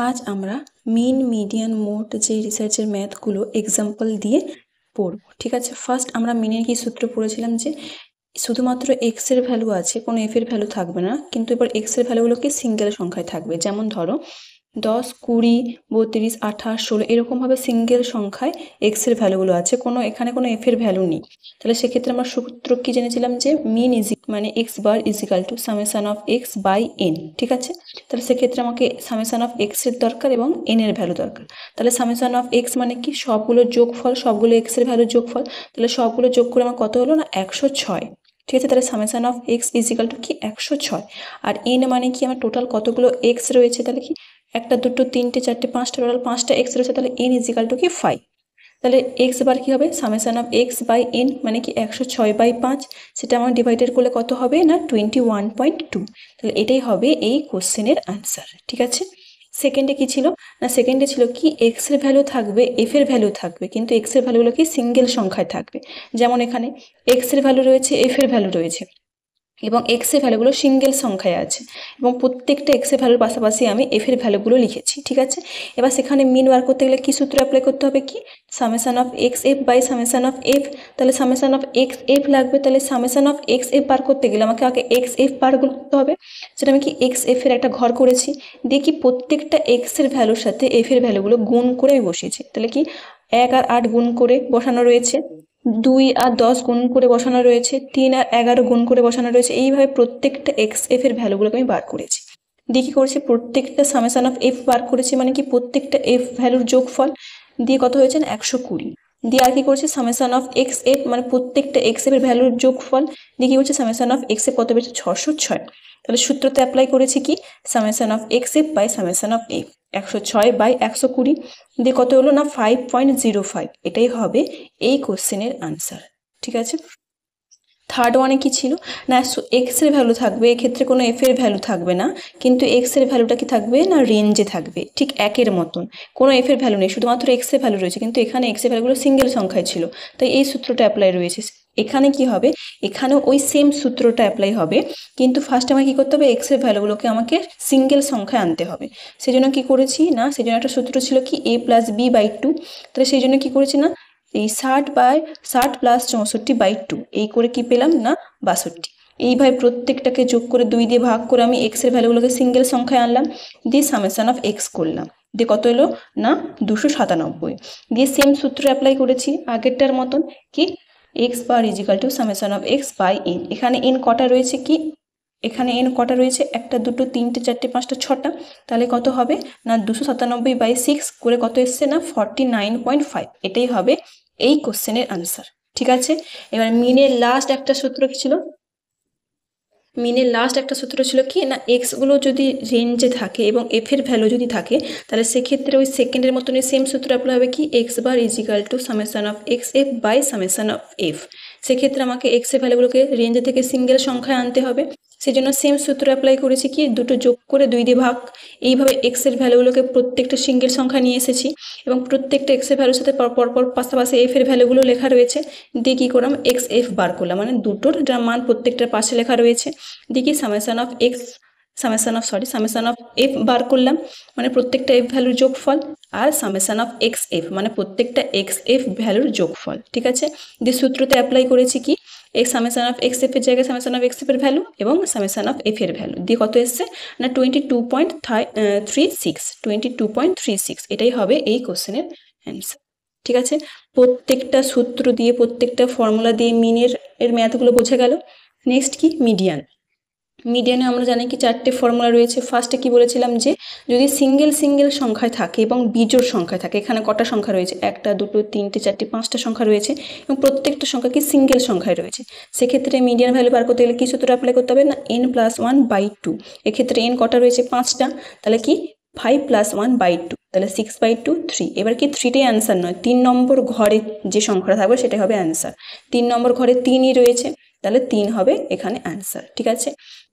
আজ আমরা mean median mode যে রিসার্চের ম্যাথগুলো এক্সাম্পল দিয়ে পড়ব। ঠিক আছে, ফার্স্ট আমরা মিনের কি সূত্র পড়েছিলাম যে শুধুমাত্র এক্স এর ভ্যালু আছে, কোনো এফ এর ভ্যালু থাকবে না, কিন্তু এবার এক্স এর ভ্যালুগুলো কি সিঙ্গেল সংখ্যায় থাকবে। যেমন ধরো 10, 20, 32, 28, 16 এরকমভাবে সিঙ্গেল সংখ্যায় এক্স এর ভ্যালুগুলো আছে, এখানে কোনো এফ এর ভ্যালু নেই। তাহলে সেক্ষেত্রে আমরা সূত্র কি জেনেছিলাম যে মিন মানে X bar is equal to summation of X by N. ঠিক আছে, তাহলে সেক্ষেত্রে আমাকে সামেশন অফ এক্স এর দরকার এবং এন এর ভ্যালু দরকার। তাহলে সামেশন অফ এক্স মানে কি সবগুলোর যোগফল, সবগুলো এক্স এর ভ্যালুর যোগফল। তাহলে সবগুলো যোগ করে আমার কত হলো না 106। ঠিক আছে, তাহলে summation of X is equal to কি 106। আর এন মানে কি আমার টোটাল কতগুলো এক্স রয়েছে, তাহলে কি 1, 2, 3, 4, 5টা, টোটাল 5টা এক্স রয়েছে, তাহলে এন ইজিক্যাল টু কি 5। তাহলে এক্স বার কি হবে summation of X by N মানে কি 106/5, সেটা আমার ডিভাইডেড করলে কত হবে না 21.2। তাহলে এটাই হবে এই কোশ্চেনের আনসার। ঠিক আছে, সেকেন্ডে কি ছিল না, সেকেন্ডে ছিল কি এক্স এর ভ্যালু থাকবে, এফ এর ভ্যালু থাকবে, কিন্তু এক্স এর ভ্যালুগুলো কি সিঙ্গেল সংখ্যায় থাকবে। যেমন এখানে এক্স এর ভ্যালু রয়েছে, এফ এর ভ্যালু রয়েছে এবং এক্স এর ভ্যালুগুলো সিঙ্গেল সংখ্যায় আছে, এবং প্রত্যেকটা এক্স এর ভ্যালুর পাশাপাশি আমি এফ এর ভ্যালুগুলো লিখেছি। ঠিক আছে, এবার সেখানে মিন বার করতে গেলে কি সূত্র অ্যাপ্লাই করতে হবে, কি summation of X F by summation of F. তাহলে সামেশন অফ এক্স এফ লাগবে, তাহলে summation of X F bar করতে গেলে আমাকে আগে এক্স এফ বার করতে হবে। সেটা আমি কি এক্স এফ এর একটা ঘর করেছি, দিয়ে কি প্রত্যেকটা এক্স এর ভ্যালুর সাথে এফ এর ভ্যালুগুলো গুণ করে আমি বসিয়েছি। তাহলে কি 1 আর 8 গুণ করে বসানো রয়েছে, 2 আর 10 গুণ করে বসানো রয়েছে, 3 আর 11 গুণ করে বসানো রয়েছে। এইভাবে প্রত্যেকটা এক্স এফ এর ভ্যালুগুলোকে আমি বার করেছি। দিয়ে কি করেছি প্রত্যেকটা সামেশন অফ এফ বার করেছি, মানে কি প্রত্যেকটা এফ ভ্যালুর যোগফল, দিয়ে কত হয়েছে 120। দিয়ে আর কি করেছি সামেশন অফ এক্স এফ মানে প্রত্যেকটা এক্স এফ এর ভ্যালুর যোগফল, দিয়ে কি করছে সামেশন অফ এক্স এফ কত পেয়েছে 606। তাহলে সূত্রতে অ্যাপ্লাই করেছি কি summation of X F by summation of F 106/120, দিয়ে কত হলো না 5.05। এটাই হবে এই কোশ্চেনের আনসার। ঠিক আছে, থার্ড ওয়ানে কি ছিল না এক্স এর ভ্যালু থাকবে, এক্ষেত্রে কোনো এফ এর ভ্যালু থাকবে না, কিন্তু এক্স এর ভ্যালুটা কি থাকবে না রেঞ্জে থাকবে, ঠিক একের মতন, কোনো এফ এর ভ্যালু নেই, শুধুমাত্র এক্স এর ভ্যালু রয়েছে, কিন্তু এখানে এক্স এর ভ্যালুগুলো সিঙ্গেল সংখ্যায় ছিল, তাই এই সূত্রটা অ্যাপ্লাই রয়েছে। এখানে কি হবে, এখানেও ওই সেম সূত্রটা অ্যাপ্লাই হবে, কিন্তু ফার্স্ট আমাকে কি করতে হবে এক্স এর ভ্যালুগুলোকে আমাকে সিঙ্গেল সংখ্যায় আনতে হবে। সেই জন্য কি করেছি না, সেই জন্য একটা সূত্র ছিল কি a+b/2। তাহলে সেই জন্য কি করেছি না এই 60 + 64/2 এই করে কি পেলাম না 62। এইভাবে প্রত্যেকটাকে যোগ করে 2 দিয়ে ভাগ করে আমি এক্স এর ভ্যালুগুলোকে সিঙ্গেল সংখ্যায় আনলাম, দিয়ে সামেশন অফ এক্স করলাম, দিয়ে কত এলো না 297। দিয়ে সেম সূত্র অ্যাপ্লাই করেছি আগেরটার মতন, কি X bar is equal to summation of X by N. এখানে এন কটা রয়েছে, কি এখানে এন কটা রয়েছে 1, 2, 3, 4, 5, 6টা, তাহলে কত হবে না 297/6 করে কত এসছে না 49.5। এটাই হবে এই কোশ্চেনের আনসার। ঠিক আছে, এবার মিনের লাস্ট একটা সূত্র কি ছিল, মিনের লাস্ট একটা সূত্র ছিল কি না এক্সগুলো যদি রেঞ্জে থাকে এবং এফ এর ভ্যালু যদি থাকে, তাহলে সেক্ষেত্রে ওই সেকেন্ডের মতনই সেম সূত্র অ্যাপ্লাই হবে, কি X bar is equal to summation of X F by summation of F. সেক্ষেত্রে আমাকে এক্স এর ভ্যালুগুলোকে রেঞ্জে থেকে সিঙ্গেল সংখ্যায় আনতে হবে, সেই জন্য সেম সূত্র অ্যাপ্লাই করেছি, কি দুটো যোগ করে 2 দিয়ে ভাগ। এইভাবে এক্স এর ভ্যালুগুলোকে প্রত্যেকটা সিঙ্গেল সংখ্যা নিয়ে এসেছি, এবং প্রত্যেকটা এক্স এর ভ্যালুর সাথে পরপর পাশাপাশি এফ এর ভ্যালুগুলো লেখা রয়েছে। দিয়ে কী করলাম এক্স এফ বার করলাম, মানে দুটোর মান প্রত্যেকটার পাশে লেখা রয়েছে। দিয়ে কি সামেশন অফ এফ বার করলাম, মানে প্রত্যেকটা এফ ভ্যালুর যোগফল, আর সামেশন অফ এক্স এফ মানে প্রত্যেকটা এক্স এফ ভ্যালুর যোগফল। ঠিক আছে, দিয়ে সূত্রতে অ্যাপ্লাই করেছি কি x summation of X F এর জায়গায় সামেশন অফ এক্স এফ এর ভ্যালু এবং সামেশন অফ এফ এর ভ্যালু, দিয়ে কত এসছে না 22.36। এটাই হবে এই কোশ্চেনের অ্যান্সার। ঠিক আছে, প্রত্যেকটা সূত্র দিয়ে প্রত্যেকটা ফর্মুলা দিয়ে মিনের ম্যাথগুলো বোঝা গেল। নেক্সট কি মিডিয়ান। মিডিয়ানে আমরা জানি কি 4টে ফর্মুলা রয়েছে। ফার্স্টে কি বলেছিলাম যে যদি সিঙ্গেল সংখ্যায় থাকে এবং বিজোড় সংখ্যায় থাকে, এখানে কটা সংখ্যা রয়েছে 1, 2, 3, 4, 5টা সংখ্যা রয়েছে, এবং প্রত্যেকটা সংখ্যা কি সিঙ্গেল সংখ্যায় রয়েছে। সেক্ষেত্রে মিডিয়ান ভ্যালু বার করতে গেলে কি সূত্র অ্যাপ্লাই করতে হবে না n+1/2। এক্ষেত্রে n কটা রয়েছে 5টা, তাহলে কি 5 + 1/2, তাহলে 6/2 3। এবার কি 3টাই অ্যান্সার নয়, 3 নম্বর ঘরে যে সংখ্যাটা থাকবে সেটাই হবে অ্যান্সার। 3 নম্বর ঘরে 3ই রয়েছে, তাহলে 3 হবে এখানে অ্যান্সার। ঠিক আছে,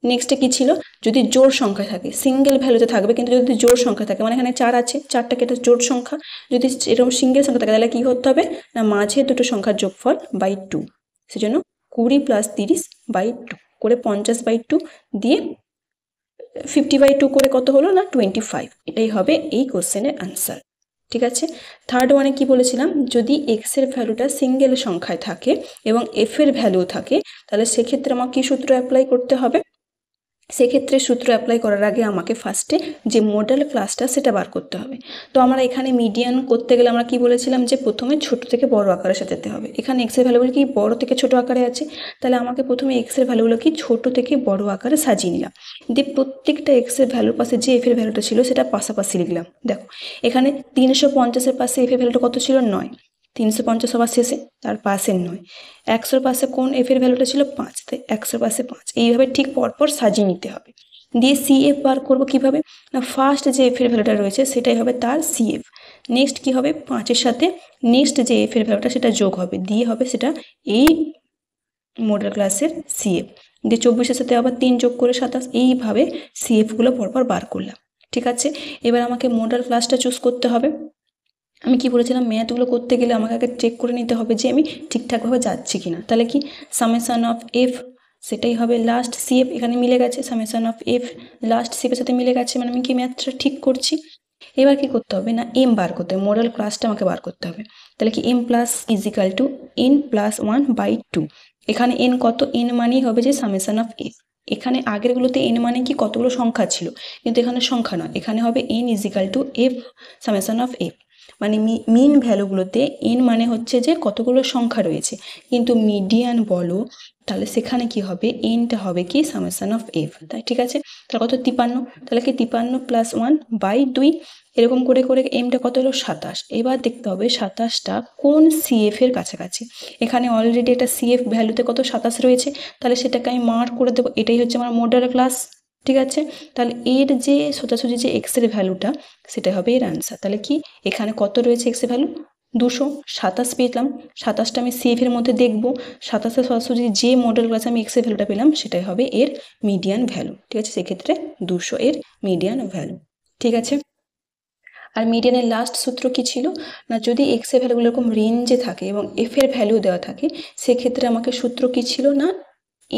নেক্সটে কি ছিল যদি জোড় সংখ্যা থাকে, সিঙ্গেল ভ্যালুতে থাকবে, কিন্তু যদি জোড় সংখ্যা থাকে মানে এখানে 4 আছে, 4টাকে এটা জোড় সংখ্যা, যদি এরকম সিঙ্গেল সংখ্যা থাকে তাহলে কি করতে হবে না মাঝে দুটো সংখ্যার যোগফল বাই 2। সেজন্য 20 + 30/2 করে 50/2 দিয়ে 50/2 করে কত হলো না 25, এটাই হবে এই কোশ্চেনের আনসার। ঠিক আছে, থার্ড ওয়ানে কি বলেছিলাম, যদি এক্স এর ভ্যালুটা সিঙ্গেল সংখ্যায় থাকে এবং এফ এর ভ্যালু থাকে, তাহলে সেক্ষেত্রে আমাকে কি সূত্র অ্যাপ্লাই করতে হবে, সেক্ষেত্রে সূত্র অ্যাপ্লাই করার আগে আমাকে ফার্স্টে যে মডেল ক্লাসটা সেটা বার করতে হবে। তো আমরা এখানে মিডিয়ান করতে গেলে আমরা কি বলেছিলাম যে প্রথমে ছোট থেকে বড় আকারে সাজাতে হবে। এখানে এক্সের ভ্যালুগুলো কি বড় থেকে ছোট আকারে আছে, তাহলে আমাকে প্রথমে এক্সের ভ্যালুগুলো কি ছোট থেকে বড় আকারে সাজিয়ে নিলাম, দিয়ে প্রত্যেকটা এক্সের ভ্যালুর পাশে যে এফের ভ্যালুটা ছিল সেটা পাশাপাশি লিখলাম। দেখো এখানে 350-এর পাশে এফের ভ্যালুটা কত ছিল 9, 350 সবার শেষে, তার পাশে 9, 100-র পাশে কোন এফের ভ্যালুটা ছিল 5, তাই 100-র পাশে 5, এইভাবে ঠিক পরপর সাজিয়ে নিতে হবে। দিয়ে সিএফ বার করবো কিভাবে, না ফার্স্ট যে এফের ভ্যালুটা রয়েছে সেটাই হবে তার সিএফ, নেক্সট কি হবে 5-এর সাথে নেক্সট যে এফের ভ্যালুটা সেটা যোগ হবে, দিয়ে হবে সেটা এই মডেল ক্লাসের সিএফ, দিয়ে 24-এর সাথে আবার 3 যোগ করে 27, এইভাবে সিএফগুলো পরপর বার করলাম। ঠিক আছে, এবার আমাকে মডেল ক্লাসটা চুজ করতে হবে। আমি কি বলেছিলাম, ম্যাথগুলো করতে গেলে আমাকে আগে চেক করে নিতে হবে যে আমি ঠিকঠাকভাবে যাচ্ছি কিনা, তাহলে কি সামেশন অফ এফ সেটাই হবে লাস্ট সিএফ, এখানে মিলে গেছে, সামেশন অফ এফ লাস্ট সিএফের সাথে মিলে গেছে, মানে আমি কি ম্যাথটা ঠিক করছি। এবার কি করতে হবে না এম বার করতে হবে, মডেল ক্লাসটা আমাকে বার করতে হবে। তাহলে কি M plus is equal to N plus 1/2, এখানে এন কত, এন মানেই হবে যে সামেশন অফ এফ, এখানে আগেরগুলোতে এন মানে কি কতগুলো সংখ্যা ছিল, কিন্তু এখানে সংখ্যা নয়, এখানে হবে N is equal to F summation of F, মানে মিন ভ্যালুগুলোতে এন মানে হচ্ছে যে কতগুলো সংখ্যা রয়েছে, কিন্তু মিডিয়ান বলো তাহলে সেখানে কি হবে, এনটা হবে কি সামেশন অফ এফ, তাই ঠিক আছে। তাহলে কত 53, তাহলে কি 53 + 1/2, এরকম করে করে এমটা কত হলো 27। এবার দেখতে হবে 27টা কোন সিএফ এর কাছাকাছি, এখানে অলরেডি একটা সিএফ ভ্যালুতে কত 27 রয়েছে, তাহলে সেটাকে আমি মার্ক করে দেবো, এটাই হচ্ছে আমার মডেল ক্লাস। ঠিক আছে, তাহলে এর যে সোজাসুজি যে এক্স এর ভ্যালুটা সেটা হবে এর আনসার। তাহলে কি এখানে কত রয়েছে এক্স এর ভ্যালু 227 পেলাম, 27টা আমি সিএফ এর মধ্যে দেখবো, 27-এর সোজাসুজি যে মডেল ক্লাসে আমি এক্স এর ভ্যালুটা পেলাম সেটাই হবে এর মিডিয়ান ভ্যালু। ঠিক আছে, সেক্ষেত্রে 200 এর মিডিয়ান ভ্যালু। ঠিক আছে, আর মিডিয়ানের লাস্ট সূত্র কি ছিল না, যদি এক্স এর ভ্যালুগুলো এরকম রেঞ্জে থাকে এবং এফ এর ভ্যালু দেওয়া থাকে, সেক্ষেত্রে আমাকে সূত্র কি ছিল না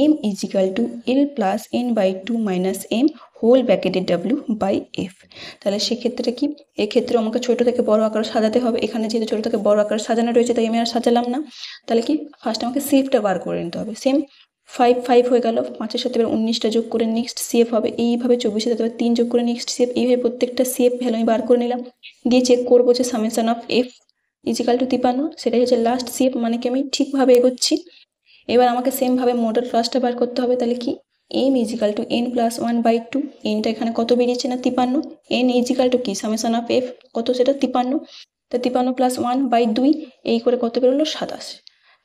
m is equal to L plus n/2 minus M whole ব্র্যাকেটের w/f। তাহলে সেক্ষেত্রে কি, এক্ষেত্রে আমাকে ছোট থেকে বড় আকারে সাজাতে হবে, এখানে যেহেতু ছোট থেকে বড় আকারে সাজানো রয়েছে তাই আমি আর সাজালাম না। তাহলে কি ফার্স্ট আমাকে সিএফটা বার করে নিতে হবে, সেম 5 হয়ে গেল, 5-এর সাথে এবার 19টা যোগ করে নেক্সট সিএফ হবে, এইভাবে 24-এর সাথে 3 যোগ করে নেক্সট সিএফ, এইভাবে প্রত্যেকটা সিএফ ভ্যালু আমি বার করে নিলাম, দিয়ে চেক করবো যে summation of F is equal to 53, সেটাই হচ্ছে লাস্ট সিএফ, মানে কি আমি ঠিকভাবে এগোচ্ছি। এবার আমাকে সেমভাবে মডেল ক্লাসটা বার করতে হবে, তাহলে কি M is equal to N plus 1/2, এনটা এখানে কত বেরিয়েছে না 53, এন ইজিক্যাল টু কি সামেশন অফ এফ কত সেটা 53, তা 53 + 1/2 এই করে কত বেরোলো 27।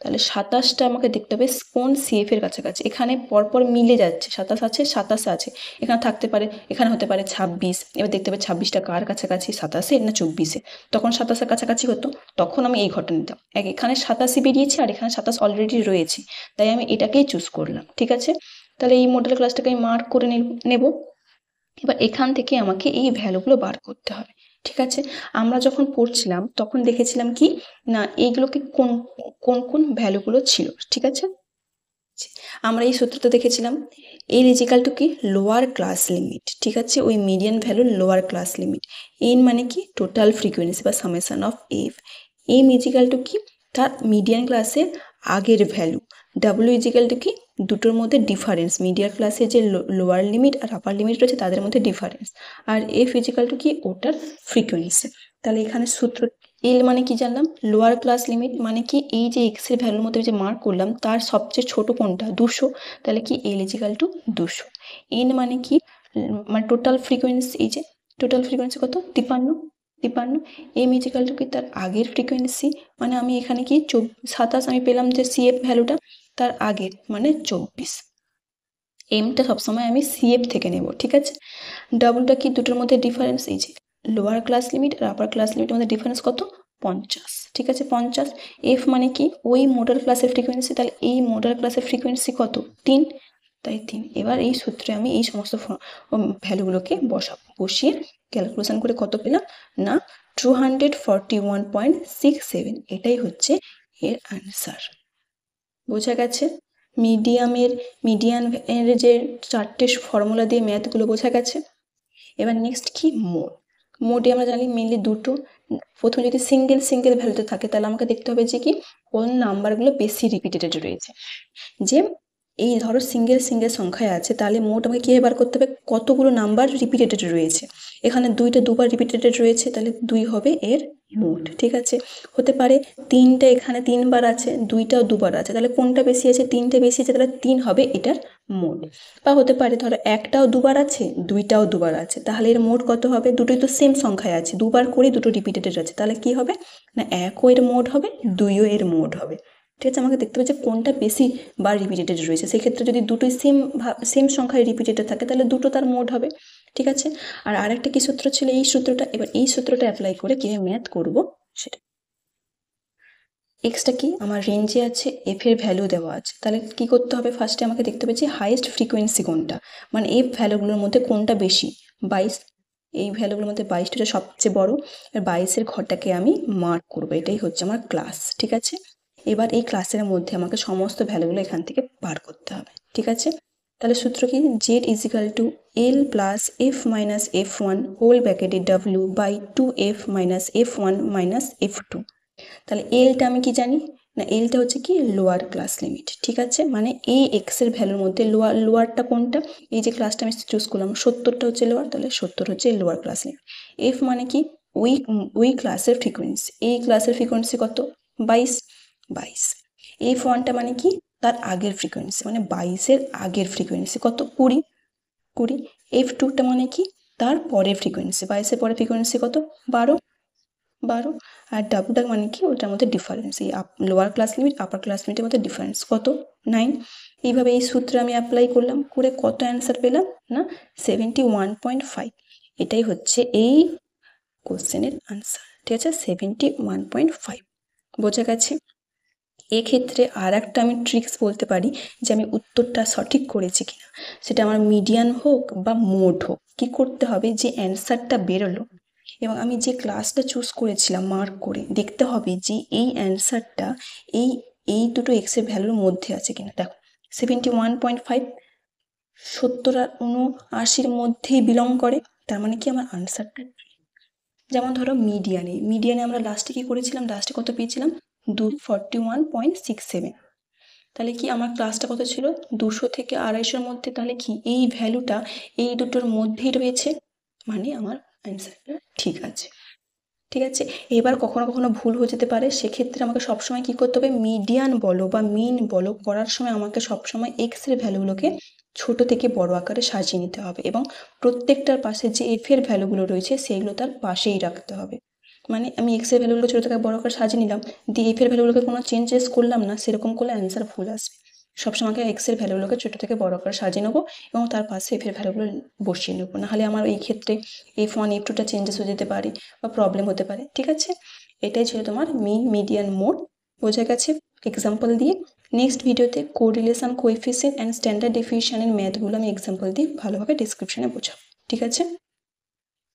তাহলে 27টা আমাকে দেখতে হবে কোন সিএফ এর কাছাকাছি, এখানে পরপর মিলে যাচ্ছে, 27 আছে 27 আছে, এখানে থাকতে পারে, এখানে হতে পারে 26, এবার দেখতে হবে 26টা কার কাছাকাছি 27-এ না 24-এ, তখন 27-এর কাছাকাছি হতো, তখন আমি এই ঘরটা নিতাম, এখানে 87 বেরিয়েছে আর এখানে 27 অলরেডি রয়েছে, তাই আমি এটাকেই চুজ করলাম। ঠিক আছে, তাহলে এই মডেল ক্লাসটাকে আমি মার্ক করে নেব। এবার এখান থেকে আমাকে এই ভ্যালুগুলো বার করতে হবে। ঠিক আছে, আমরা যখন পড়ছিলাম তখন দেখেছিলাম কি না এইগুলোকে কোন কোন কোন ভ্যালুগুলো ছিল। ঠিক আছে, আমরা এই সূত্রটা দেখেছিলাম, এর ইজিক্যাল টু কি লোয়ার ক্লাস লিমিট। ঠিক আছে, ওই মিডিয়ান ভ্যালুর লোয়ার ক্লাস লিমিট, এন মানে কি টোটাল ফ্রিকোয়েন্সি বা summation of F, M is equal to কি তার মিডিয়ান ক্লাসের আগের ভ্যালু, ডাব্লিউ ইজিক্যাল টু কি দুটোর মধ্যে ডিফারেন্স, মিডিয়ার ক্লাসে যে লোয়ার লিমিট আর আপার লিমিট রয়েছে তাদের মধ্যে difference, R F is equal to কি ওটার ফ্রিকোয়েন্সি। তাহলে এখানে সূত্র এল মানে কি জানলাম লোয়ার ক্লাস লিমিট, মানে কি এই যে এক্স এর ভ্যালুর মধ্যে যে মার্ক করলাম তার সবচেয়ে ছোট কোনটা 200, তাহলে কি এল ইজিক্যাল টু 200। এন মানে কি মানে টোটাল ফ্রিকোয়েন্সি, এই যে টোটাল ফ্রিকোয়েন্সি কত 53। এম ইজিক্যাল টু কি তার আগের ফ্রিকোয়েন্সি, মানে আমি এখানে কি 27 আমি পেলাম যে সিএফ ভ্যালুটা তার আগের মানে 24, এমটা সবসময় আমি সিএফ থেকে নেব। ঠিক আছে, ডাবলটা কি দুটোর মধ্যে ডিফারেন্স, এই যে লোয়ার ক্লাস লিমিট আর আপার ক্লাস লিমিটের মধ্যে ডিফারেন্স কত 50। ঠিক আছে 50, এফ মানে কি ওই মডেল ক্লাসের ফ্রিকোয়েন্সি, তাহলে এই মডেল ক্লাসের ফ্রিকোয়েন্সি কত 3, তাই 3। এবার এই সূত্রে আমি এই সমস্ত ভ্যালুগুলোকে বসিয়ে ক্যালকুলেশন করে কত পেলাম না 241.67, এটাই হচ্ছে এর আনসার। বোঝা গেছে, মিডিয়ানের যে 4টে ফর্মুলা দিয়ে ম্যাথগুলো বোঝা গেছে। এবার নেক্সট কি মোডে আমরা জানি মেনলি দুটো। প্রথমে যদি সিঙ্গেল ভ্যালুতে থাকে তাহলে আমাকে দেখতে হবে যে কি কোন নাম্বারগুলো বেশি রিপিটেড রয়েছে। যে এই ধরো সিঙ্গেল সংখ্যায় আছে, তাহলে মোট আমাকে কীভাবে বার করতে হবে, কতগুলো নাম্বার রিপিটেড রয়েছে। এখানে 2টা দুবার রিপিটেড রয়েছে, তাহলে 2 হবে এর মোট। ঠিক আছে, হতে পারে 3টা এখানে 3বার আছে, 2টাও 2বার আছে, তাহলে কোনটা বেশি আছে, 3টে বেশি আছে, তাহলে 3 হবে এটার মোট। বা হতে পারে ধরো 1টাও 2বার আছে, 2টাও 2বার আছে, তাহলে এর মোট কত হবে, দুটোই তো সেম সংখ্যায় আছে, 2বার করে দুটো রিপিটেড আছে, তাহলে কি হবে না 1ও এর মোট হবে, 2ও এর মোট হবে। ঠিক আছে, আমাকে দেখতে হবে যে কোনটা বেশি বার রিপিটেড রয়েছে। সেক্ষেত্রে যদি দুটোই সেম সংখ্যায় রিপিটেড থাকে তাহলে দুটো তার মোট হবে। ঠিক আছে, আর আরেকটা কি সূত্র ছিল, এই সূত্রটা। এবার এই সূত্রটা অ্যাপ্লাই করে কীভাবে ম্যাথ করব সেটা। এক্সটা কি আমার রেঞ্জে আছে, এফ এর ভ্যালু দেওয়া আছে, তাহলে কি করতে হবে, ফার্স্টে আমাকে দেখতে হবে যে হাইয়েস্ট ফ্রিকোয়েন্সি কোনটা, মানে এই ভ্যালুগুলোর মধ্যে কোনটা বেশি। 22, এই ভ্যালুগুলোর মধ্যে 22টা সবচেয়ে বড়। আর 22-এর ঘরটাকে আমি মার্ক করবো, এটাই হচ্ছে আমার ক্লাস। ঠিক আছে, এবার এই ক্লাসের মধ্যে আমাকে সমস্ত ভ্যালুগুলো এখান থেকে বার করতে হবে। ঠিক আছে, তাহলে সূত্র কি, Z is equal to L plus F minus F1 whole ব্র্যাকেটে W by 2F minus F1 minus F2। তাহলে এলটা আমি কি জানি না, এলটা হচ্ছে কি লোয়ার ক্লাস লিমিট। ঠিক আছে, মানে এই এক্সের ভ্যালুর মধ্যে লোয়ারটা কোনটা, এই যে ক্লাসটা আমি চুজ করলাম 70টা হচ্ছে লোয়ার, তাহলে 70 হচ্ছে লোয়ার ক্লাস লিমিট। এফ মানে কি ওই ক্লাসের ফ্রিকোয়েন্সি, এই ক্লাসের ফ্রিকোয়েন্সি কত 22। F1টা মানে কি তার আগের ফ্রিকোয়েন্সি, মানে 22-এর আগের ফ্রিকোয়েন্সি কত 20। F2টা মানে কি তার পরের ফ্রিকোয়েন্সি, 22-এর পরের ফ্রিকোয়েন্সি কত 12। আর ডাবলটা মানে কি ওটার মধ্যে ডিফারেন্স, এই lower class limit upper class লিমিটের মধ্যে ডিফারেন্স কত 9। এইভাবে এই সূত্রে আমি অ্যাপ্লাই করলাম, করে কত অ্যান্সার পেলাম না 71.5। এটাই হচ্ছে এই কোশ্চেনের আনসার। ঠিক আছে, 71.5 বোঝা গেছে। এক্ষেত্রে আর একটা আমি ট্রিক্স বলতে পারি যে আমি উত্তরটা সঠিক করেছি কিনা, সেটা আমার মিডিয়ান হোক বা মোড হোক, কি করতে হবে যে অ্যান্সারটা বেরোলো এবং আমি যে ক্লাসটা চুজ করেছিলাম মার্ক করে দেখতে হবে যে এই অ্যান্সারটা এই দুটো এক্সের ভ্যালুর মধ্যে আছে কিনা। দেখো 71.5 70 আর 79-র মধ্যেই বিলং করে, তার মানে কি আমার আনসারটা। যেমন ধরো মিডিয়ানে আমরা লাস্টে কি করেছিলাম, লাস্টে কত পেয়েছিলাম 41.67। তাহলে কি আমার ক্লাসটা কত ছিল 200 থেকে 250-এর মধ্যে, তাহলে কি এই ভ্যালুটা এই দুটোর মধ্যেই রয়েছে, মানে আমার অ্যান্সারটা ঠিক আছে। ঠিক আছে, এবার কখনো কখনো ভুল হয়ে যেতে পারে, সেক্ষেত্রে আমাকে সবসময় কি করতে হবে, মিডিয়ান বলো বা মিন বলো করার সময় আমাকে সবসময় এক্সের ভ্যালুগুলোকে ছোট থেকে বড় আকারে সাজিয়ে নিতে হবে এবং প্রত্যেকটার পাশে যে এফের ভ্যালুগুলো রয়েছে সেইগুলো তার পাশেই রাখতে হবে। মানে আমি এক্সের ভ্যালুগুলো ছোটো থেকে বড় আকারে সাজিয়ে নিলাম, দিয়ে এফের ভ্যালুগুলোকে কোনো চেঞ্জেস করলাম না, সেরকম করলে অ্যান্সার ভুল আসবে। সবসময় আমাকে এক্সের ভ্যালুগুলোকে ছোটো থেকে বড় আকারে সাজিয়ে নেবো এবং তার পাশে এফের ভ্যালুগুলো বসিয়ে নেবো, নাহলে আমার এই ক্ষেত্রে F1 F2টা চেঞ্জেস হয়ে যেতে পারে বা প্রবলেম হতে পারে। ঠিক আছে, এটাই ছিল তোমার মিন মিডিয়ান মোড, বোঝা গেছে এক্সাম্পল দিয়ে। নেক্সট ভিডিওতে কোরিলেশন কোএফিসিয়েন্ট অ্যান্ড স্ট্যান্ডার্ড ডেফিয়েশনের ম্যাথগুলো আমি এক্সাম্পল দিয়ে ভালোভাবে ডিসক্রিপশনে বোঝাবো। ঠিক আছে।